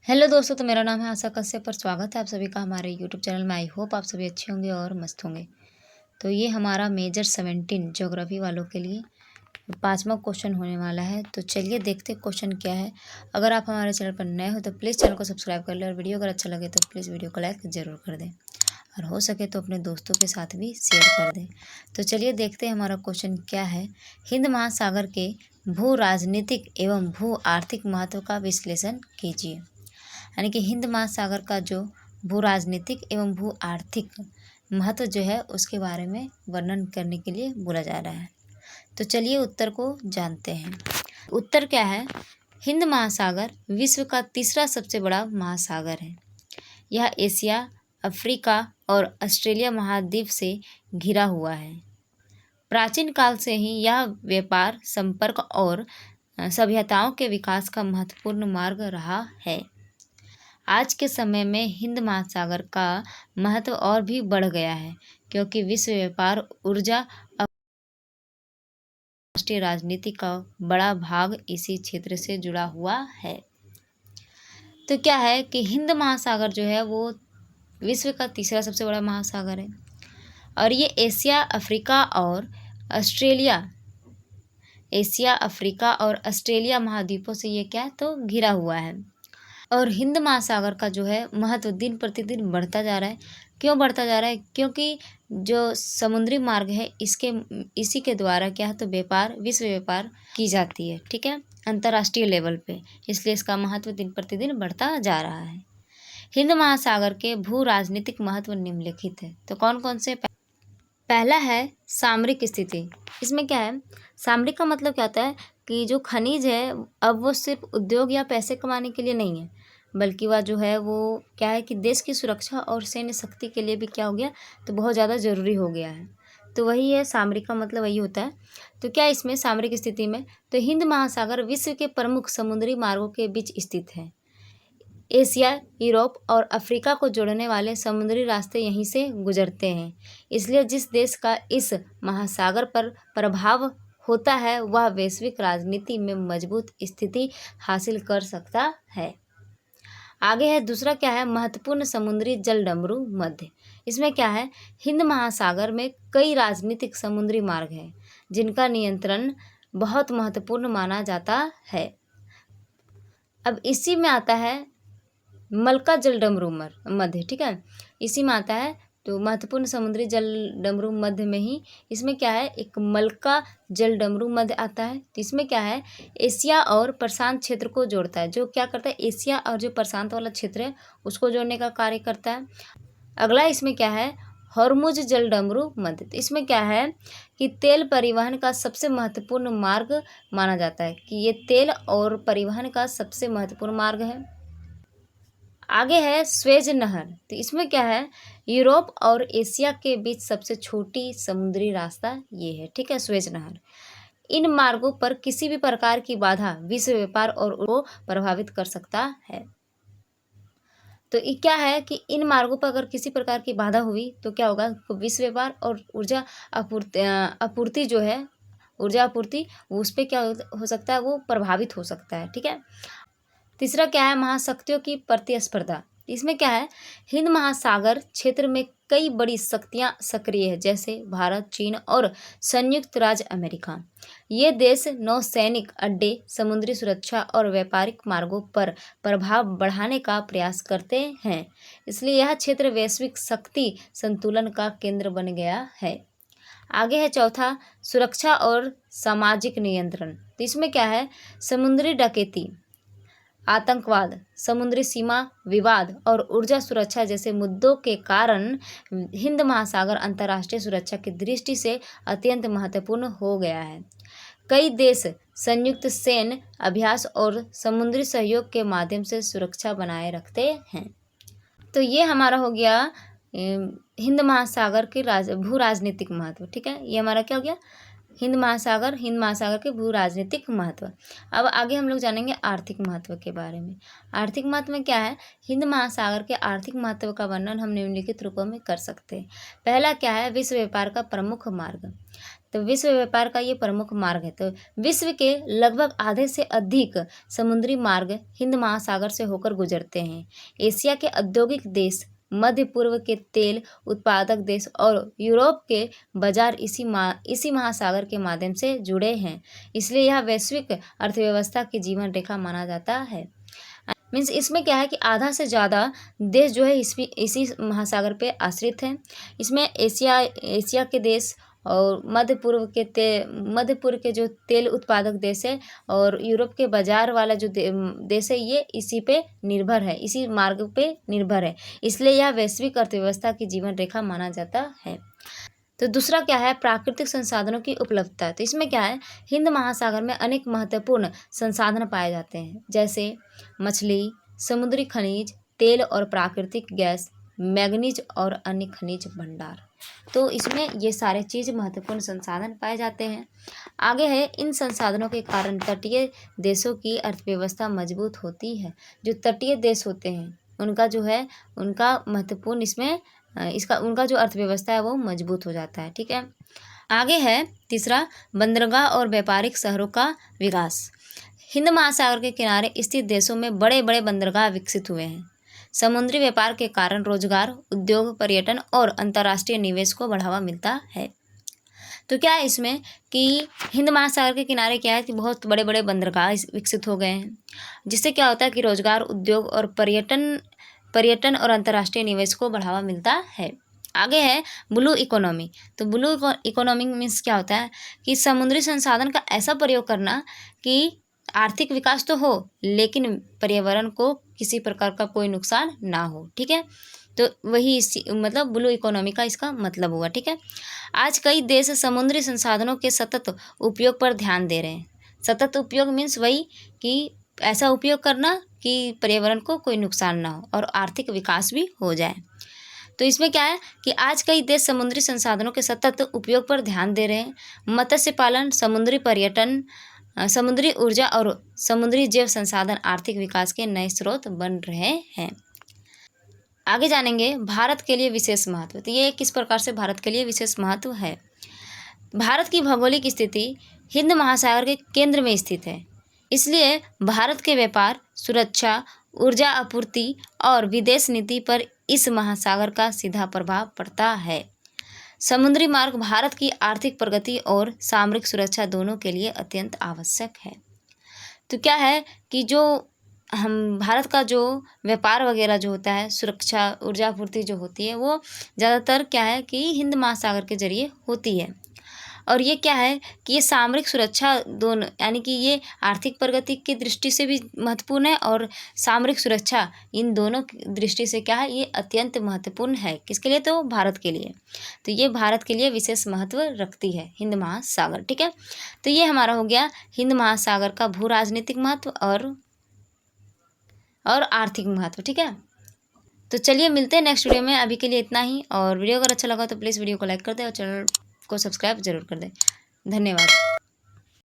Hello दोस्तों, तो मेरा नाम है आशा कश्यप और स्वागत है आप सभी का हमारे यूट्यूब चैनल में। आई होप आप सभी अच्छे होंगे और मस्त होंगे। तो ये हमारा मेजर 17 ज्योग्राफी वालों के लिए 5वां क्वेश्चन होने वाला है। तो चलिए देखते क्वेश्चन क्या है। अगर आप हमारे चैनल पर नए हो तो प्लीज़ चैनल को सब्सक्राइब कर लें और वीडियो अगर अच्छा लगे तो प्लीज़ वीडियो को लाइक ज़रूर कर दें और हो सके तो अपने दोस्तों के साथ भी शेयर कर दें। तो चलिए देखते हैं हमारा क्वेश्चन क्या है। हिंद महासागर के भू राजनीतिक एवं भू आर्थिक महत्व का विश्लेषण कीजिए। यानी कि हिंद महासागर का जो भू राजनीतिक एवं भू आर्थिक महत्व जो है उसके बारे में वर्णन करने के लिए बोला जा रहा है। तो चलिए उत्तर को जानते हैं। उत्तर क्या है? हिंद महासागर विश्व का तीसरा सबसे बड़ा महासागर है। यह एशिया, अफ्रीका और ऑस्ट्रेलिया महाद्वीप से घिरा हुआ है। प्राचीन काल से ही यह व्यापार, संपर्क और सभ्यताओं के विकास का महत्वपूर्ण मार्ग रहा है। आज के समय में हिंद महासागर का महत्व और भी बढ़ गया है क्योंकि विश्व व्यापार, ऊर्जा और राष्ट्रीय राजनीति का बड़ा भाग इसी क्षेत्र से जुड़ा हुआ है। तो क्या है कि हिंद महासागर जो है वो विश्व का तीसरा सबसे बड़ा महासागर है और ये एशिया, अफ्रीका और ऑस्ट्रेलिया महाद्वीपों से ये क्या है तो घिरा हुआ है। और हिंद महासागर का जो है महत्व दिन प्रतिदिन बढ़ता जा रहा है। क्यों बढ़ता जा रहा है? क्योंकि जो समुद्री मार्ग है इसी के द्वारा क्या है तो विश्व व्यापार की जाती है, ठीक है, अंतर्राष्ट्रीय लेवल पे। इसलिए इसका महत्व दिन प्रतिदिन बढ़ता जा रहा है। हिंद महासागर के भू राजनीतिक महत्व निम्नलिखित है। तो कौन कौन से? पहला है सामरिक स्थिति। इसमें क्या है? सामरिक का मतलब क्या होता है कि जो खनिज है अब वो सिर्फ उद्योग या पैसे कमाने के लिए नहीं है, बल्कि वह जो है वो क्या है कि देश की सुरक्षा और सैन्य शक्ति के लिए भी क्या हो गया तो बहुत ज़्यादा ज़रूरी हो गया है। तो वही है सामरिक का मतलब, वही होता है। तो क्या इसमें सामरिक स्थिति में तो हिंद महासागर विश्व के प्रमुख समुद्री मार्गों के बीच स्थित है। एशिया, यूरोप और अफ्रीका को जोड़ने वाले समुद्री रास्ते यहीं से गुजरते हैं। इसलिए जिस देश का इस महासागर पर प्रभाव होता है वह वैश्विक राजनीति में मजबूत स्थिति हासिल कर सकता है। आगे है दूसरा क्या है? महत्वपूर्ण समुद्री जलडमरू मध्य। इसमें क्या है? हिंद महासागर में कई राजनीतिक समुद्री मार्ग हैं जिनका नियंत्रण बहुत महत्वपूर्ण माना जाता है। अब इसी में आता है मलका जलडमरू मध्य, ठीक है, इसी में आता है। तो महत्वपूर्ण समुद्री जल डमरू मध्य में ही इसमें क्या है एक मलका जल डमरू मध्य आता है। तो इसमें क्या है एशिया और प्रशांत क्षेत्र को जोड़ता है। जो क्या करता है एशिया और जो प्रशांत वाला क्षेत्र है उसको जोड़ने का कार्य करता है। अगला इसमें क्या है हॉर्मुज जल डमरू मध्य। तो इसमें क्या है कि तेल परिवहन का सबसे महत्वपूर्ण मार्ग माना जाता है कि ये तेल और परिवहन का सबसे महत्वपूर्ण मार्ग है। आगे है स्वेज नहर। तो इसमें क्या है यूरोप और एशिया के बीच सबसे छोटी समुद्री रास्ता ये है, ठीक है, स्वेज नहर। इन मार्गों पर किसी भी प्रकार की बाधा विश्व व्यापार और को प्रभावित कर सकता है। तो ये क्या है कि इन मार्गों पर अगर किसी प्रकार की बाधा हुई तो क्या होगा विश्व व्यापार और ऊर्जा आपूर्ति जो है ऊर्जा आपूर्ति उस पर क्या हो सकता है वो प्रभावित हो सकता है, ठीक है। तीसरा क्या है महाशक्तियों की प्रतिस्पर्धा। इसमें क्या है हिंद महासागर क्षेत्र में कई बड़ी शक्तियां सक्रिय है जैसे भारत, चीन और संयुक्त राज्य अमेरिका। ये देश नौसैनिक अड्डे, समुद्री सुरक्षा और व्यापारिक मार्गों पर प्रभाव बढ़ाने का प्रयास करते हैं। इसलिए यह क्षेत्र वैश्विक शक्ति संतुलन का केंद्र बन गया है। आगे है चौथा सुरक्षा और सामाजिक नियंत्रण। तो इसमें क्या है समुद्री डकैती, आतंकवाद, समुद्री सीमा विवाद और ऊर्जा सुरक्षा जैसे मुद्दों के कारण हिंद महासागर अंतर्राष्ट्रीय सुरक्षा की दृष्टि से अत्यंत महत्वपूर्ण हो गया है। कई देश संयुक्त सैन्य अभ्यास और समुद्री सहयोग के माध्यम से सुरक्षा बनाए रखते हैं। तो ये हमारा हो गया हिंद महासागर के भू राजनीतिक महत्व, ठीक है। ये हमारा क्या हो गया हिंद महासागर के भू राजनीतिक महत्व। अब आगे हम लोग जानेंगे आर्थिक महत्व के बारे में। आर्थिक महत्व में क्या है हिंद महासागर के आर्थिक महत्व का वर्णन हम निम्नलिखित रूपों में कर सकते हैं। पहला क्या है विश्व व्यापार का प्रमुख मार्ग। तो विश्व व्यापार का ये प्रमुख मार्ग है। तो विश्व के लगभग आधे से अधिक समुद्री मार्ग हिंद महासागर से होकर गुजरते हैं। एशिया के औद्योगिक देश, मध्य पूर्व के तेल उत्पादक देश और यूरोप के बाजार इसी महासागर के माध्यम से जुड़े हैं। इसलिए यह वैश्विक अर्थव्यवस्था की जीवन रेखा माना जाता है। मीन्स इसमें क्या है कि आधा से ज़्यादा देश जो है इसी महासागर पे आश्रित हैं। इसमें एशिया के देश और मध्य पूर्व के जो तेल उत्पादक देश है और यूरोप के बाजार वाला जो देश है, ये इसी पे निर्भर है, इसी मार्ग पे निर्भर है। इसलिए यह वैश्विक अर्थव्यवस्था की जीवन रेखा माना जाता है। तो दूसरा क्या है, प्राकृतिक संसाधनों की उपलब्धता। तो इसमें क्या है, हिंद महासागर में अनेक महत्वपूर्ण संसाधन पाए जाते हैं, जैसे मछली, समुद्री खनिज, तेल और प्राकृतिक गैस, मैग्नीज और अन्य खनिज भंडार। तो इसमें ये सारे चीज़ महत्वपूर्ण संसाधन पाए जाते हैं। आगे है, इन संसाधनों के कारण तटीय देशों की अर्थव्यवस्था मजबूत होती है। जो तटीय देश होते हैं उनका जो है उनका महत्वपूर्ण उनका जो अर्थव्यवस्था है वो मजबूत हो जाता है। ठीक है, आगे है तीसरा, बंदरगाह और व्यापारिक शहरों का विकास। हिंद महासागर के किनारे स्थित देशों में बड़े बड़े बंदरगाह विकसित हुए हैं। समुद्री व्यापार के कारण रोजगार, उद्योग, पर्यटन और अंतर्राष्ट्रीय निवेश को बढ़ावा मिलता है। तो क्या है इसमें कि हिंद महासागर के किनारे क्या है कि बहुत बड़े बड़े बंदरगाह विकसित हो गए हैं, जिससे क्या होता है कि रोजगार, उद्योग और पर्यटन और अंतर्राष्ट्रीय निवेश को बढ़ावा मिलता है। आगे है ब्लू इकोनॉमी। तो ब्लू इकोनॉमी मीन्स क्या होता है कि समुद्री संसाधन का ऐसा प्रयोग करना कि आर्थिक विकास तो हो लेकिन पर्यावरण को किसी प्रकार का कोई नुकसान ना हो। ठीक है, तो वही मतलब ब्लू इकोनॉमी का इसका मतलब हुआ। ठीक है, आज कई देश समुद्री संसाधनों के सतत उपयोग पर ध्यान दे रहे हैं। सतत उपयोग मीन्स वही कि ऐसा उपयोग करना कि पर्यावरण को कोई नुकसान ना हो और आर्थिक विकास भी हो जाए। तो इसमें क्या है कि आज कई देश समुद्री संसाधनों के सतत उपयोग पर ध्यान दे रहे हैं। मत्स्य पालन, समुद्री पर्यटन, समुद्री ऊर्जा और समुद्री जैव संसाधन आर्थिक विकास के नए स्रोत बन रहे हैं। आगे जानेंगे भारत के लिए विशेष महत्व। तो ये किस प्रकार से भारत के लिए विशेष महत्व है। भारत की भौगोलिक स्थिति हिंद महासागर के केंद्र में स्थित है, इसलिए भारत के व्यापार, सुरक्षा, ऊर्जा आपूर्ति और विदेश नीति पर इस महासागर का सीधा प्रभाव पड़ता है। समुद्री मार्ग भारत की आर्थिक प्रगति और सामरिक सुरक्षा दोनों के लिए अत्यंत आवश्यक है। तो क्या है कि जो हम भारत का जो व्यापार वगैरह जो होता है, सुरक्षा, ऊर्जा आपूर्ति जो होती है, वो ज़्यादातर क्या है कि हिंद महासागर के जरिए होती है। और ये क्या है कि ये सामरिक सुरक्षा दोनों, यानी कि ये आर्थिक प्रगति की दृष्टि से भी महत्वपूर्ण है और सामरिक सुरक्षा, इन दोनों की दृष्टि से क्या है, ये अत्यंत महत्वपूर्ण है। किसके लिए? तो भारत के लिए। तो ये भारत के लिए विशेष महत्व रखती है हिंद महासागर। ठीक है, तो ये हमारा हो गया हिंद महासागर का भू राजनीतिक महत्व और आर्थिक महत्व। ठीक है, तो चलिए मिलते हैं नेक्स्ट वीडियो में। अभी के लिए इतना ही, और वीडियो अगर अच्छा लगा तो प्लीज़ वीडियो को लाइक कर दें और चैनल को सब्सक्राइब जरूर कर दें। धन्यवाद।